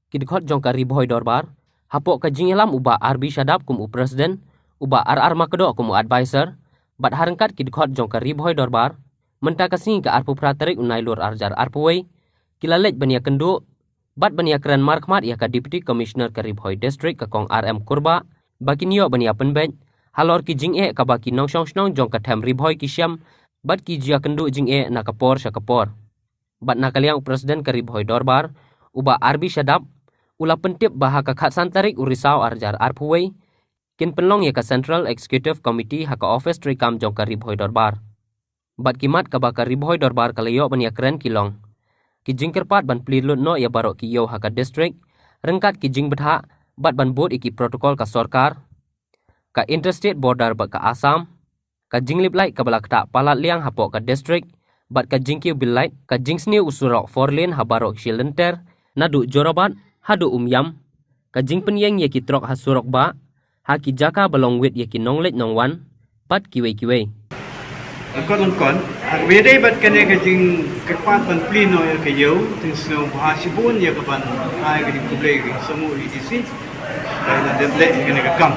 Kidkhot jongka riboy dorbar, hapok ka jingelam uba RB Shadab kum presiden, uba RR Makedo kum advisor, bat harengkat kidkhot jongka riboy dorbar, menta kasing ka arpu praterik unai lur arjar arpuway, kilalej bania kendu, bat bania keren markmat ya ka Deputy Commissioner ka riboy district ka kong RM Kurba, baki niyo bania penbej, halor ki jinge ka baki nong jongka tem riboy kisyam, bat ki jia kendu jinge na kapor syakapor. Bat nakaliang presiden ka riboy dorbar, uba RB Shadab, ula pentip baha ka khat santarik urisau arjar arpuway, kin penlong ya ka Central Executive Committee haka office trikam jongka riboy dorbar. Bat kimat ka baka riboy dorbar kalayo bania keren kilong. Kijing kerpat ban plidlut no ya barok kiyo haka district, rengkat kijing betha, bat ban bot iki protokol ka sorkar, ka interstate border bat ka Assam, ka jinglip light ka balak tak palat liang hapok ka district, bat ka jingkiu billight, ka jingsni usurok 4 lane habarok shilenter, nadu jorabat, hadu yam, ka jing penyeng ye kitrok hasurok ba, haki jaka balong wit ye ki nonglet nongwan, pat kiwe. Lengkon, agwede bat kene kajing kerpat ban plino ya kayo, ting snow bahasibun ya kapan ay kajing kublay kajing samu EDC, ay na deble kene kakam.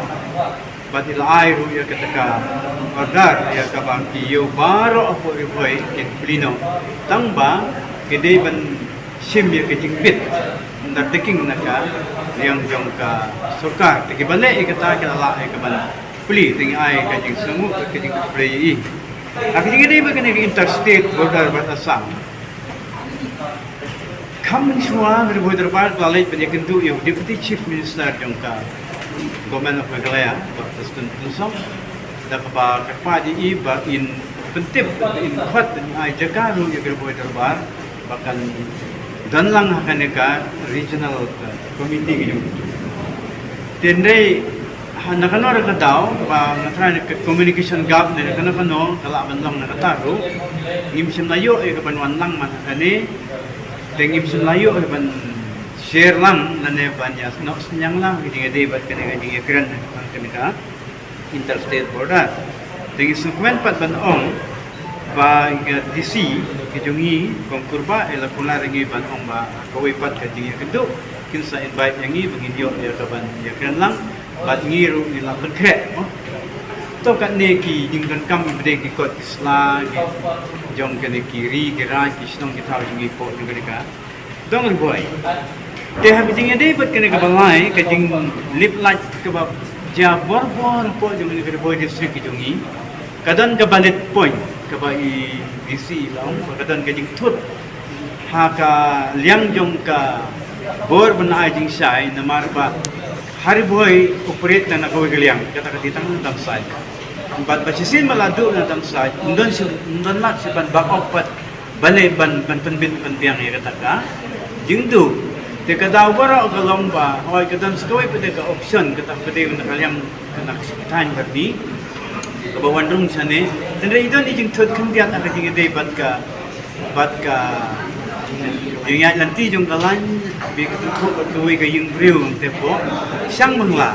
Bat ila ay ru ya kataka order ya kapan kiyo baro apo riboy kin plino. Tangba kede ban sim ya kajing bit, undertaking naka yang jong ka sokar. Tiki balik ikata kala ay kapan pli ting ay kajing samu kajing kublay Aku jadi begini ke interstate border batasan. Kami semua ribuan terbaik lalai banyak kentu yang Deputy Chief Minister jangka Government of Meghalaya, Presiden Tunsong, dan kepada iba in pentip in kuat dan ajakan yang ribuan terbaik bahkan dan lang akan regional committee gitu. Tendai nakano ra kadaw pa natran communication gap na nakano kalaban lang nakataro ngimsim layo ay kabanwan lang man kani ngimsim layo ay ban share lang na ne banya no senyang lang gidi bat kani gidi kran kani ka interstate border tingi sukmen pat ban ong ba DC kijungi kongkurba ela pula ringi ban ong ba kawai pat kajing kedu kinsa invite yangi bangin yo ya kaban ya kran lang bat ngiru nila berkrek to kat neki jingkan kam bede ki kot isla jong kene kiri kira kisnong kita jingi po negara dong boy te ha bijing ade bat kene ka balai ka jing lip light ke ba jabor bor po jong negara boy district ki jongi kadan ka balit point ka ba i DC laung kadan ka jing thut ha ka liang jong ka bor bana jing sai na marba hari boy operate na nagawa galiang kata katitang ng damsay. Bat basisin malado na damsay, undon mat si ban bakopat balay ban panbin panbiang ya kata ka. Jingdu te kadaw bara o kalomba, hoy kadam sa kaway pwede ka option kata pwede na kaliang kanakisitan berdi. Kabawan rung sane. Dan ito ni jing third kandiat ang kajing ide bat ka yung yan nanti yung kalan bigat ko kaway kayong brew tepo siyang mangla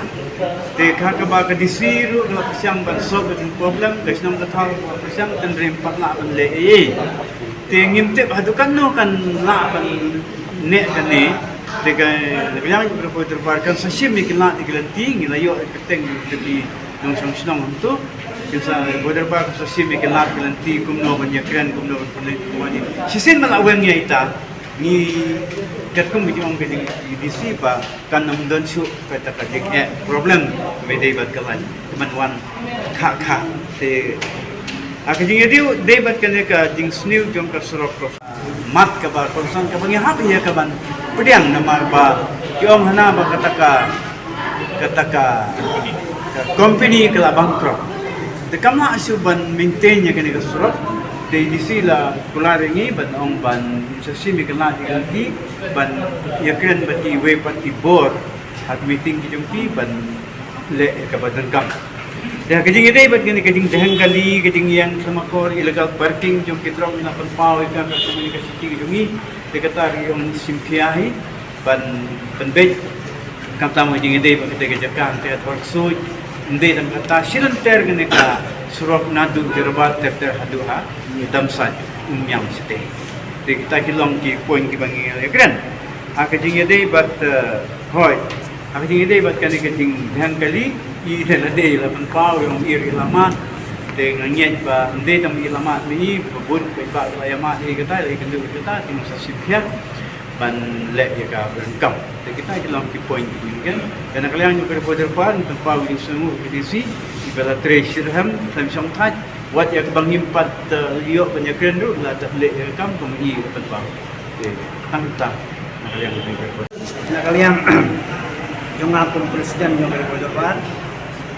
te kakaba ka disiru na siyang bansog at problem guys nang katawag ko siyang tandrim patla ban le te ngimtip hadukan no kan la ban ne kani te ka bilang berpo terbarkan sa sim ikila tigilanti ngilayo keteng di nong song to kinsa border bar sa sim ikila tigilanti kumno ban yakran kumno ban kumani sisin malawen niya ita ni kat kung medyo ang pwedeng EDC pa kan namdon siya kata kadik problem may day bat kalan kumanwan ka te akajing edi day bat kan ka jing snew jong ka surok mat ka ba konsan ka bang happy ya kaban pediang namar ba kiong hana ba kata ka company kala bankrupt de kamla asuban maintain ya kan ka surok di sila kularingi ban ong ban sa simi kalati ganti ban yakren bati we pati bor at meeting kijumpi ban le kabadan kam ya kajing ide bat gani kajing dehang kali kajing yang samakor illegal parking jong kitrong na panpaw ka komunikasi kijungi dekatari yung simkiahi ban penbej kam tamo kajing ide bat kejakan te worksuit inde dan kata silenter gani ka surok nadu jerabat ter haduha damsat umyang sete. Kita kilong ki point ki bangi keren. Akajing ide bat hoi. Akajing ide bat kali kajing dhyan kali I dan ade la penpau yang iri lama dengan nyet ba ade tam iri lama ni bubun kai ba la yama ni kata le kendu kita tim sasipia ban le ya ka berengkam. Kita dalam ki point ini kan. Dan kalian juga pada depan penpau ini semua edisi ibala treasure ham samsung touch wat ya bang himpat liok banyak kendu la tak le kam kami penpau. Tang kalian juga kalian yung ngapon presiden yung kalipodopan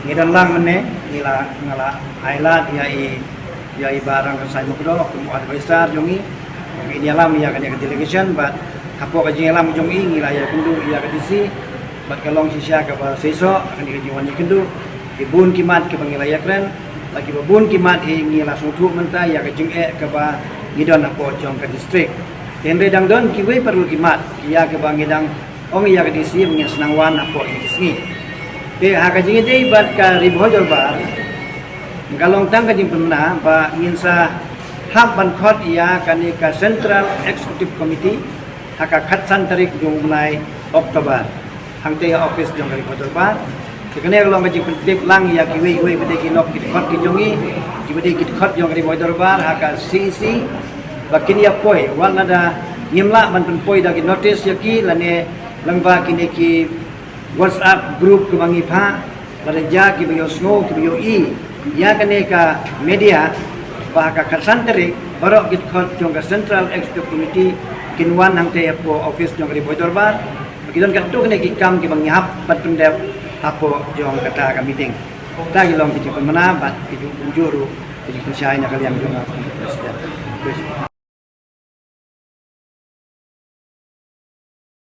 ngidan lang mene nila ngala ailat ya i barang kan saya mukdo kum advisor jongi ini alam ya kan ya delegation but hapo ka jing alam jongi ngila ya kundu ya ka disi bat kalong sisya ka ba seso kan ya jiwan kundu ibun kimat ke bangilaya kren lagi babun kimat ngila sutu menta ya ka jing ka ba ngidon hapo jong ka district Henry dangdon kiwe perlu kimat kia ke bangidang ong iya ke disi mengin senangwan apo ini kesini. Haka jingi dei bat ka riboh bar. Kalong tang kajing pernah ba nginsa hak ban khot iya kani ka Central Executive Committee haka khatsan tarik mulai Oktober. Hangte office jong riboh bar. Kene kalong kajing pentip lang iya kiwe bede kinok kit khot ki jongi bede kit khot jong riboh bar haka CC bakini apoi wal nada nyimla man poi dagi notice yaki lane langba kini ki WhatsApp group kemangi pha lada ja ki bio snow ki bio I ya kane ka media ba ka kasanterik barok git khot jong ka Central Executive Committee kinwan hang te apo office jong ri boy dorbar bagidon ka tu kane ki kam ki bangi hap patum dep apo jong kata ka meeting ta gilong ki pemana bat ki juru ki percaya kalian jong presiden